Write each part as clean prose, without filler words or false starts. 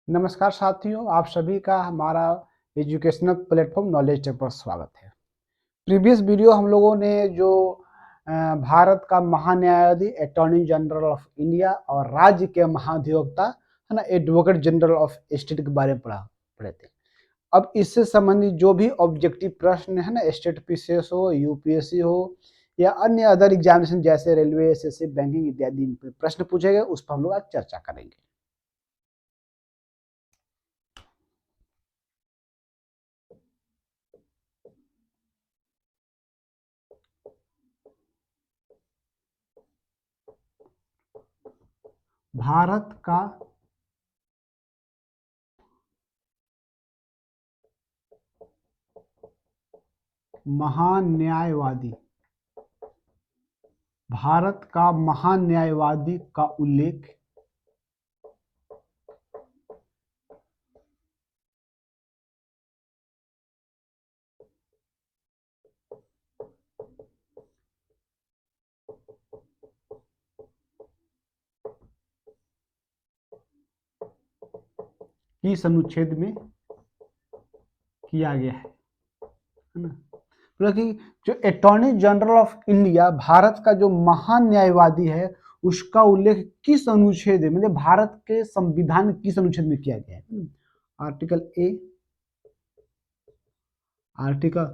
नमस्कार साथियों, आप सभी का हमारा एजुकेशनल प्लेटफॉर्म नॉलेज टेक पर स्वागत है। प्रीवियस वीडियो हम लोगों ने जो भारत का महान्यायाधीश अटॉर्नी जनरल ऑफ इंडिया और राज्य के महाधिवक्ता है ना एडवोकेट जनरल ऑफ स्टेट के बारे में पढ़े थे। अब इससे संबंधित जो भी ऑब्जेक्टिव प्रश्न है ना, स्टेट पीसीएस हो, यूपीएससी हो या अन्य अदर एग्जामिनेशन जैसे रेलवे, एसएससी, बैंकिंग इत्यादि प्रश्न पूछे गए, उस पर हम लोग आज चर्चा करेंगे। भारत का महान्यायवादी भारत का महान्यायवादी का उल्लेख किस अनुच्छेद में किया गया है ना। मतलब कि जो attorney general of India, Bharat का जो महान्यायवादी है, उसका उल्लेख किस अनुच्छेद में, मतलब भारत के संविधान किस अनुच्छेद में किया गया है। Article A, article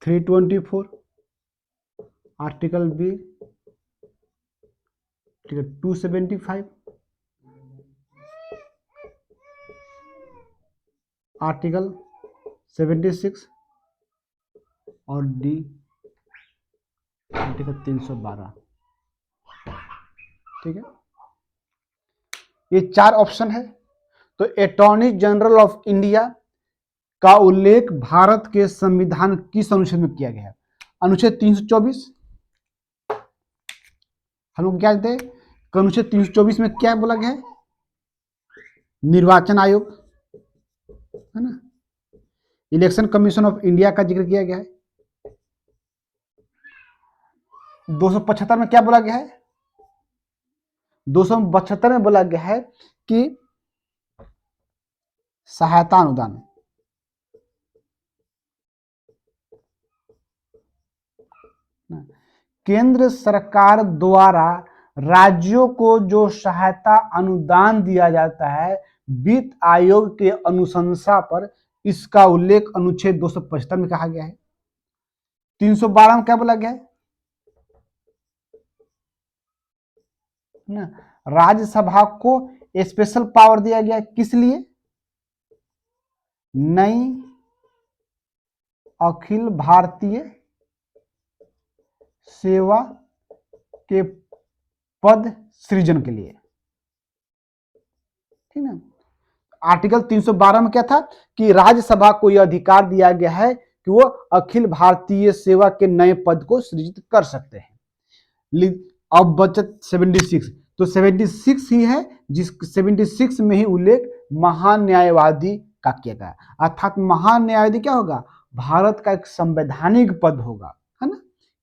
324, article B, article 275, article 76 और डी आर्टिकल 312। ठीक है, ये चार ऑप्शन है। तो अटॉर्नी जनरल ऑफ इंडिया का उल्लेख भारत के संविधान किस अनुच्छेद में किया गया है? अनुच्छेद 324। हम लोग क्या कहते हैं, अनुच्छेद 324 में क्या बोला गया है? निर्वाचन आयोग, है ना, इलेक्शन कमीशन ऑफ इंडिया का जिक्र किया गया है। 275 में क्या बोला गया है? 275 में बोला गया है कि सहायता अनुदान, केंद्र सरकार द्वारा राज्यों को जो सहायता अनुदान दिया जाता है वित्त आयोग के अनुशंसा पर, इसका उल्लेख अनुच्छेद 275 में कहा गया है। 312 में क्या बोला गया है ना, राज्यसभा को स्पेशल पावर दिया गया है। किस लिए? नई अखिल भारतीय सेवा के पद सृजन के लिए। ठीक है, आर्टिकल 312 में क्या था कि राज्यसभा को यह अधिकार दिया गया है कि वो अखिल भारतीय सेवा के नए पद को सृजित कर सकते हैं। अब बचत 76, तो 76 ही है जिस 76 में ही उल्लेख महान्यायवादी का किया गया, अर्थात महान्यायवादी क्या होगा? भारत का एक संवैधानिक पद होगा, है ना।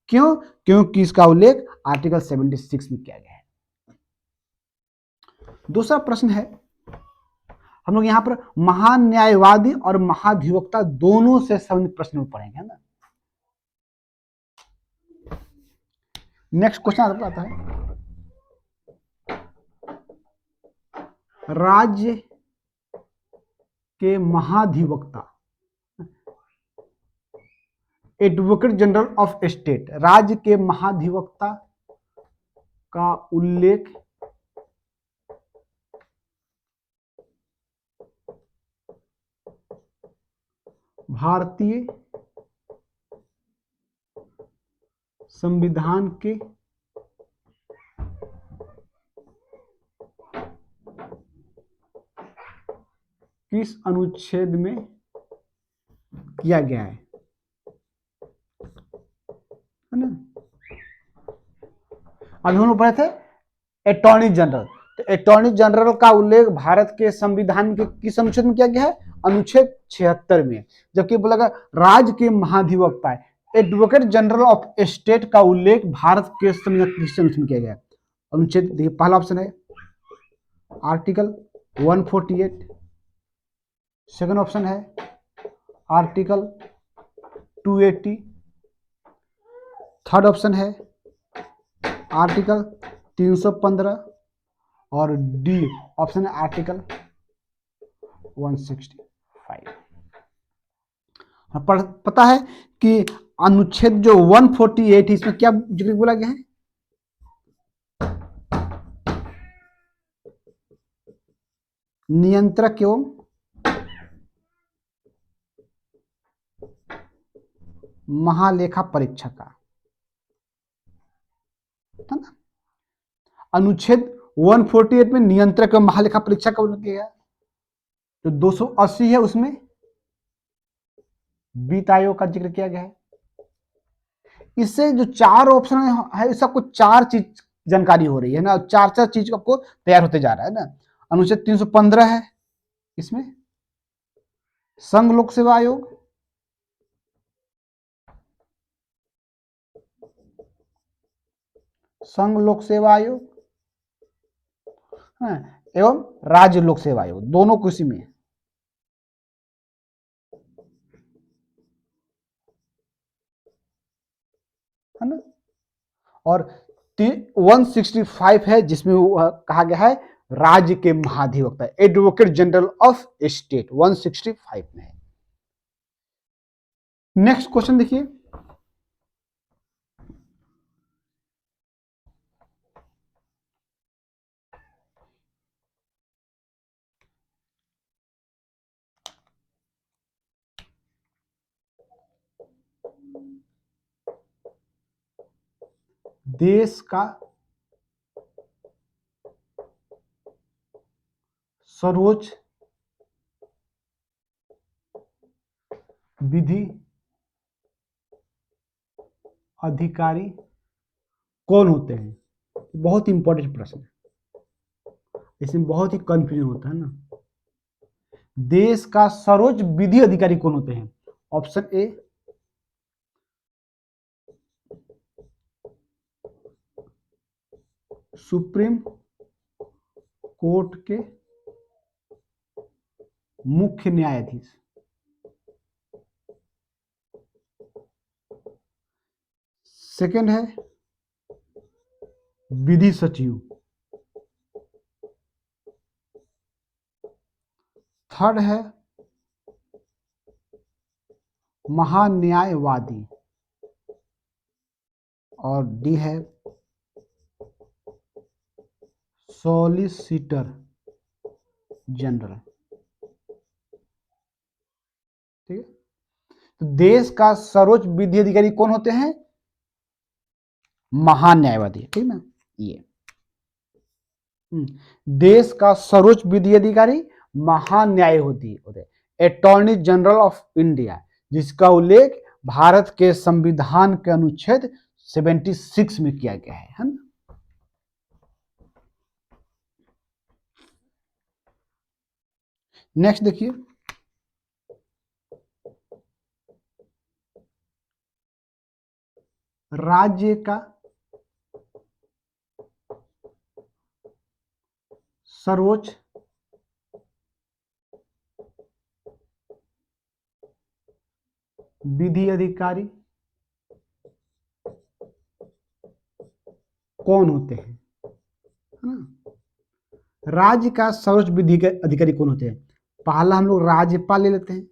क्यों? क्योंकि इसका उल्लेख आर्टिकल 76 में किया गया है। दूसरा प्रश्न है, हम लोग यहां पर महान्यायवादी और महाधिवक्ता दोनों से संबंधित प्रश्न पढ़ेंगे ना। नेक्स्ट क्वेश्चन आता है, राज्य के महाधिवक्ता, एडवोकेट जनरल ऑफ स्टेट, राज्य के महाधिवक्ता का उल्लेख भारतीय संविधान के किस अनुच्छेद में किया गया है ना। अभी हम लोग पढ़े थे अटॉर्नी जनरल, तो अटॉर्नी जनरल का उल्लेख भारत के संविधान के किस अनुच्छेद में किया गया है? अनुच्छेद 76 में। जबकि बोला गया राज्य के महाधिवक्ता है, एडवोकेट जनरल ऑफ स्टेट का उल्लेख भारत के संविधान किस अनुच्छेद में किया गया है? अनुच्छेद, देखिए पहला ऑप्शन है आर्टिकल 148, सेकंड ऑप्शन है आर्टिकल 280। थर्ड ऑप्शन है आर्टिकल 315 और डी ऑप्शन है आर्टिकल 165। पता है कि अनुच्छेद जो 148 है इसमें क्या जिक्र बोला गया है? नियंत्रक एवं महालेखा परीक्षक का, है ना। अनुच्छेद 148 में नियंत्रक एवं महालेखा परीक्षक का उल्लेख किया गया। जो 280 है उसमें वित्त आयोग का जिक्र किया गया है। इससे जो चार ऑप्शन है सबको चार चीज जानकारी हो रही है ना, चार चार चीज आपको तैयार होते जा रहा है ना। अनुच्छेद 315 है, इसमें संघ लोक सेवा आयोग, संघ लोक सेवा आयोग एवं राज्य लोक सेवा आयोग, दोनों कुछ में है ना। और 165 है जिसमें कहा गया है राज्य के महाधिवक्ता, एडवोकेट जनरल ऑफ स्टेट, 165 में है। नेक्स्ट क्वेश्चन देखिए, देश का सर्वोच्च विधि अधिकारी कौन होते हैं? बहुत इंपॉर्टेंट प्रश्न है, इसमें बहुत ही कंफ्यूजन होता है ना। देश का सर्वोच्च विधि अधिकारी कौन होते हैं? ऑप्शन ए सुप्रीम कोर्ट के मुख्य न्यायाधीश, सेकंड है विधि सचिव, थर्ड है महान्यायवादी और डी है सॉलिसिटर जनरल। ठीक है, तो देश का सर्वोच्च विधि अधिकारी कौन होते हैं? महान्यायवादी, ठीक ना। ये देश का सर्वोच्च विधि अधिकारी महान्यायवादी होते हैं, अटॉर्नी जनरल ऑफ इंडिया, जिसका उल्लेख भारत के संविधान के अनुच्छेद 76 में किया गया है ना। नेक्स्ट देखिए, राज्य का सर्वोच्च विधि अधिकारी कौन होते हैं? राज्य का सर्वोच्च विधि अधिकारी कौन होते हैं? पहला हम लोग राज्यपाल ले लेते हैं,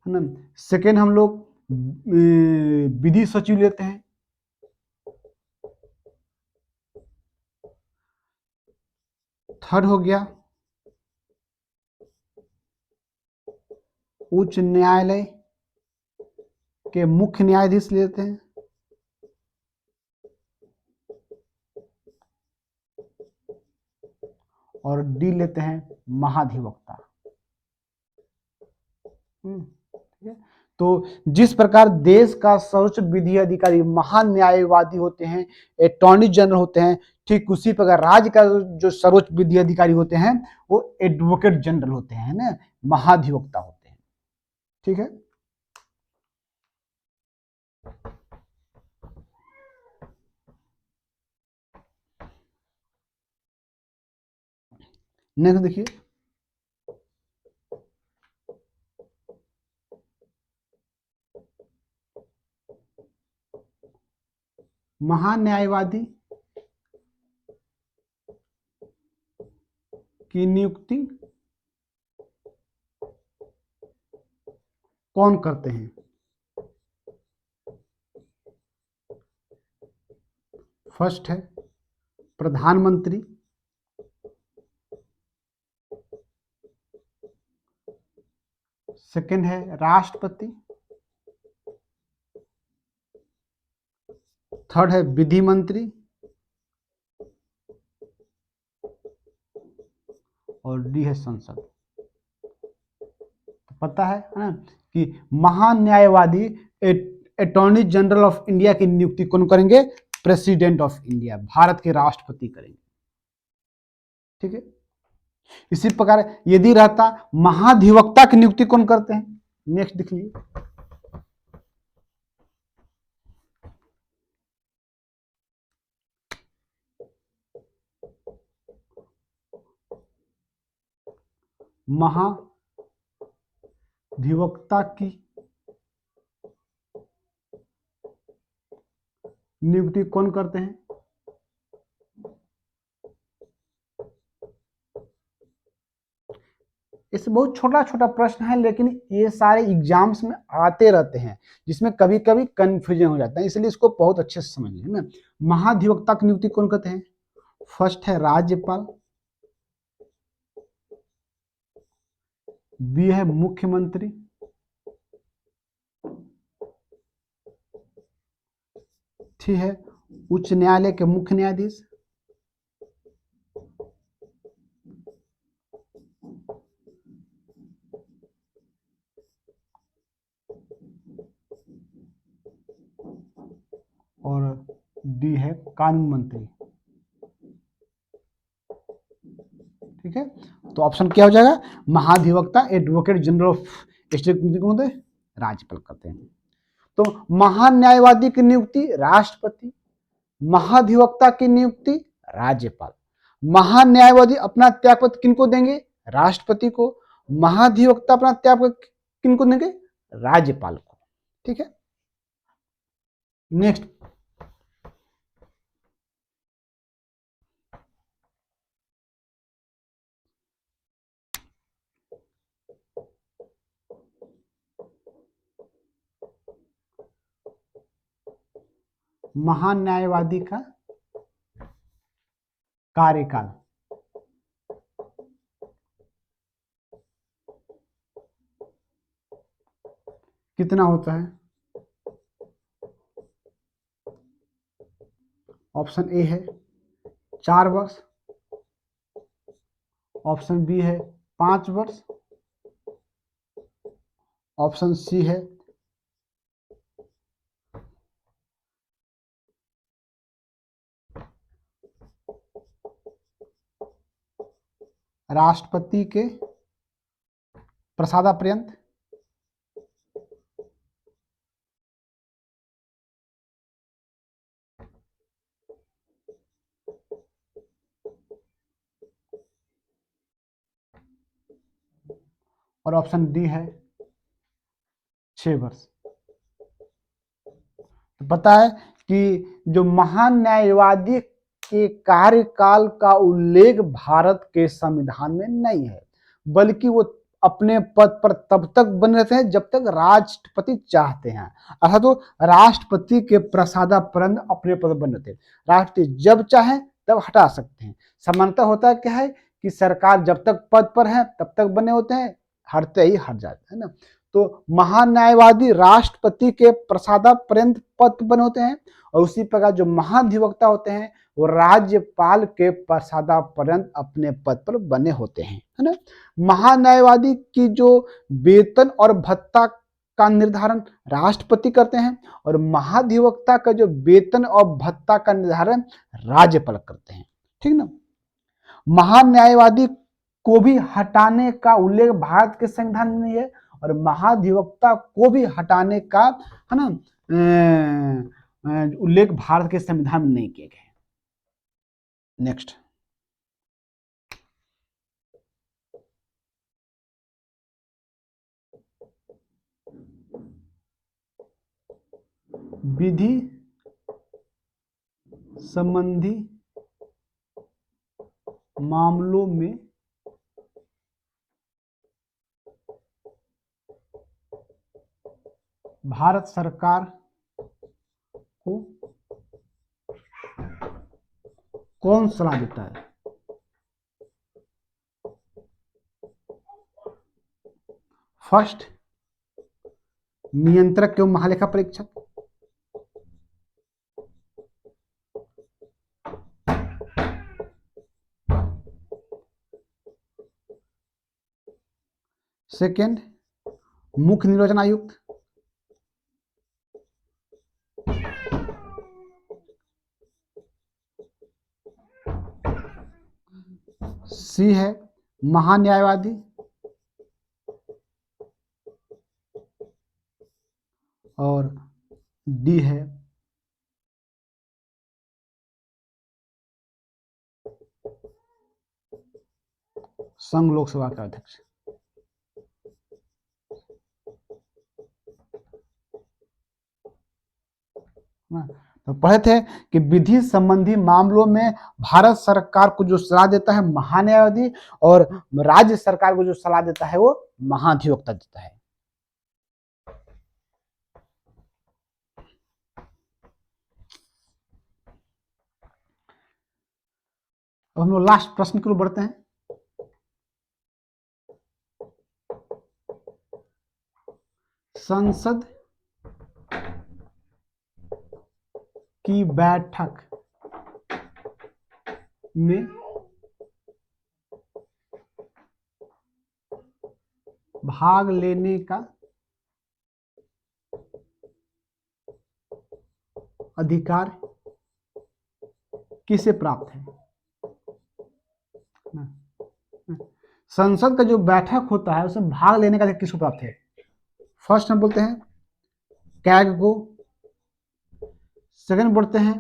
है ना। सेकेंड हम लोग विधि सचिव लेते हैं, थर्ड हो गया उच्च न्यायालय के मुख्य न्यायाधीश लेते हैं, और डी लेते हैं महाधिवक्ता। ठीक है, तो जिस प्रकार देश का सर्वोच्च विधि अधिकारी महान्यायवादी होते हैं, अटॉर्नी जनरल होते हैं, ठीक उसी प्रकार राज्य का जो सर्वोच्च विधि अधिकारी होते हैं वो एडवोकेट जनरल होते हैं ना, महाधिवक्ता होते हैं। ठीक है, नेक्स्ट देखिए, महान्यायवादी की नियुक्ति कौन करते हैं? फर्स्ट है प्रधानमंत्री, सेकंड है राष्ट्रपति, थर्ड है विधि मंत्री, और डी है संसद। तो पता है ना कि महान्यायवादी अटॉर्नी जनरल ऑफ इंडिया की नियुक्ति कौन करेंगे? प्रेसिडेंट ऑफ इंडिया, भारत के राष्ट्रपति करेंगे। ठीक है, इसी प्रकार यदि रहता महाधिवक्ता की नियुक्ति कौन करते हैं? नेक्स्ट देख लीजिए, महाधिवक्ता की नियुक्ति कौन करते हैं? इस बहुत छोटा छोटा प्रश्न है, लेकिन ये सारे एग्जाम्स में आते रहते हैं, जिसमें कभी कभी कंफ्यूजन हो जाता है, इसलिए इसको बहुत अच्छे से समझ लें ना। महाधिवक्ता की नियुक्ति कौन करते हैं? फर्स्ट है राज्यपाल, बी है मुख्यमंत्री, ठीक है उच्च न्यायालय के मुख्य न्यायाधीश, और डी है कानून मंत्री। ठीक है, तो ऑप्शन क्या हो जाएगा? महाधिवक्ता एडवोकेट जनरल ऑफ स्टेट कौन होते हैं? राज्यपाल करते हैं। तो महान्यायवादी की नियुक्ति राष्ट्रपति, महाधिवक्ता की नियुक्ति राज्यपाल। महान्यायवादी अपना त्यागपत्र किनको देंगे? राष्ट्रपति को। महाधिवक्ता अपना त्यागपत्र किनको देंगे? राज्यपाल को। ठीक है, नेक्स्ट, महान्यायवादी का कार्यकाल कितना होता है? ऑप्शन ए है 4 वर्ष, ऑप्शन बी है 5 वर्ष, ऑप्शन सी है राष्ट्रपति के प्रसादापर्यंत, और ऑप्शन डी है 6 वर्ष। तो पता है कि जो महान न्यायवादी के कार्यकाल का उल्लेख भारत के संविधान में नहीं है, बल्कि वो अपने पद पर तब तक बने रहते हैं जब तक राष्ट्रपति चाहते हैं, अर्थात तो राष्ट्रपति के प्रसादापर्यंत अपने पद बने रहते हैं। राष्ट्रपति जब चाहे तब हटा सकते हैं। सामान्यतः होता है क्या है कि सरकार जब तक पद पर है तब तक बने होते हैं, हटते ही हट जाते हैं ना। तो महान्यायवादी राष्ट्रपति के प्रसादापर्यंत पद बने होते हैं, और उसी प्रकार जो महाधिवक्ता होते हैं वो राज्यपाल के प्रसादापर्यंत अपने पद पर बने होते हैं, है ना। महान्यायवादी की जो वेतन और भत्ता का निर्धारण राष्ट्रपति करते हैं, और महाधिवक्ता का जो वेतन और भत्ता का निर्धारण राज्यपाल करते हैं। ठीक ना। महान्यायवादी को भी हटाने का उल्लेख भारत के संविधान में नहीं है, और महाधिवक्ता को भी हटाने का, है ना, उल्लेख भारत के संविधान में नहीं किए गए। नेक्स्ट, विधि संबंधी मामलों में भारत सरकार को कौन सलाह देता है? फर्स्ट, नियंत्रक एवं महालेखा परीक्षक। सेकेंड, मुख्य निर्वाचन आयुक्त। सी है महान्यायवादी। और डी है संघ लोकसभा का अध्यक्ष। तो पढ़े थे कि विधि संबंधी मामलों में भारत सरकार को जो सलाह देता है महान्यायवादी, और राज्य सरकार को जो सलाह देता है वो महाधिवक्ता देता है। अब हम लोग लास्ट प्रश्न की ओर बढ़ते हैं। संसद की बैठक में भाग लेने का अधिकार किसे प्राप्त है? संसद का जो बैठक होता है उसमें भाग लेने का अधिकार किसको प्राप्त है? फर्स्ट हम बोलते हैं कैग को, सेकंड बोलते हैं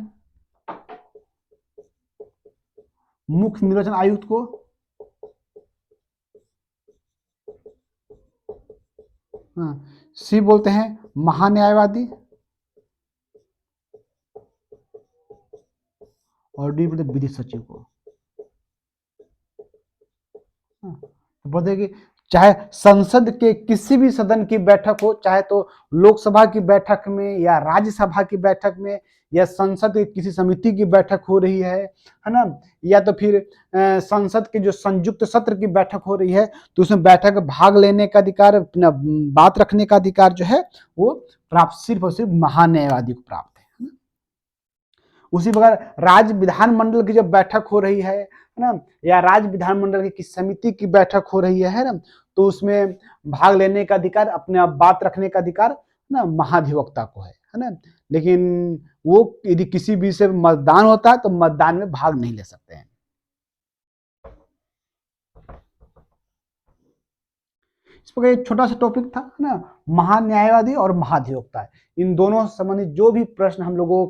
मुख्य निर्वाचन आयुक्त को, सी बोलते हैं महान्यायवादी, और डी बोलते हैं विधि सचिव को। तो बोलते हैं कि चाहे संसद के किसी भी सदन की बैठक हो, चाहे तो लोकसभा की बैठक में या राज्यसभा की बैठक में, या संसद की किसी समिति की बैठक हो रही है ना, या तो फिर संसद के जो संयुक्त सत्र की बैठक हो रही है, तो उसमें बैठक भाग लेने का अधिकार, अपना बात रखने का अधिकार जो है वो प्राप्त सिर्फ और सिर्फ महान्यायवादी को प्राप्त है। उसी प्रकार राज्य विधानमंडल की जब बैठक हो रही है ना, या राज्य विधानमंडल की किसी समिति की बैठक हो रही है ना, तो उसमें भाग लेने का अधिकार, अपने आप बात रखने का अधिकार ना महाधिवक्ता को है ना। लेकिन वो यदि किसी विषय में मतदान होता है तो मतदान में भाग नहीं ले सकते हैं। इस प्रकार एक छोटा सा टॉपिक था ना, महान्यायवादी और महाधिवक्ता। इन दोनों से संबंधित जो भी प्रश्न हम लोगों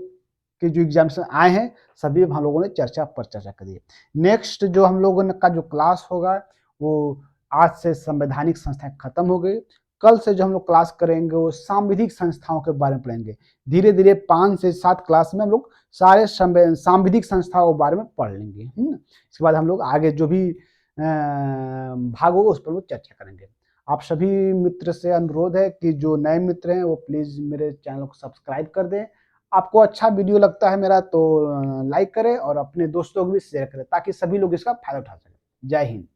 के जो एग्जाम से आए हैं सभी हम लोगों ने चर्चा करी है। नेक्स्ट जो हम लोगों का जो क्लास होगा वो आज से संवैधानिक संस्थाएं खत्म हो गई। कल से जो हम लोग क्लास करेंगे वो सांविधिक संस्थाओं के बारे में पढ़ेंगे। धीरे धीरे 5 से 7 क्लास में हम लोग सारे सांविधिक संस्थाओं के बारे में पढ़ लेंगे। इसके बाद हम लोग आगे जो भी भाग होगा उस पर लोग चर्चा करेंगे। आप सभी मित्र से अनुरोध है कि जो नए मित्र हैं वो प्लीज मेरे चैनल को सब्सक्राइब कर दें। आपको अच्छा वीडियो लगता है मेरा तो लाइक करें और अपने दोस्तों को भी शेयर करें ताकि सभी लोग इसका फायदा उठा सकें। जय हिंद।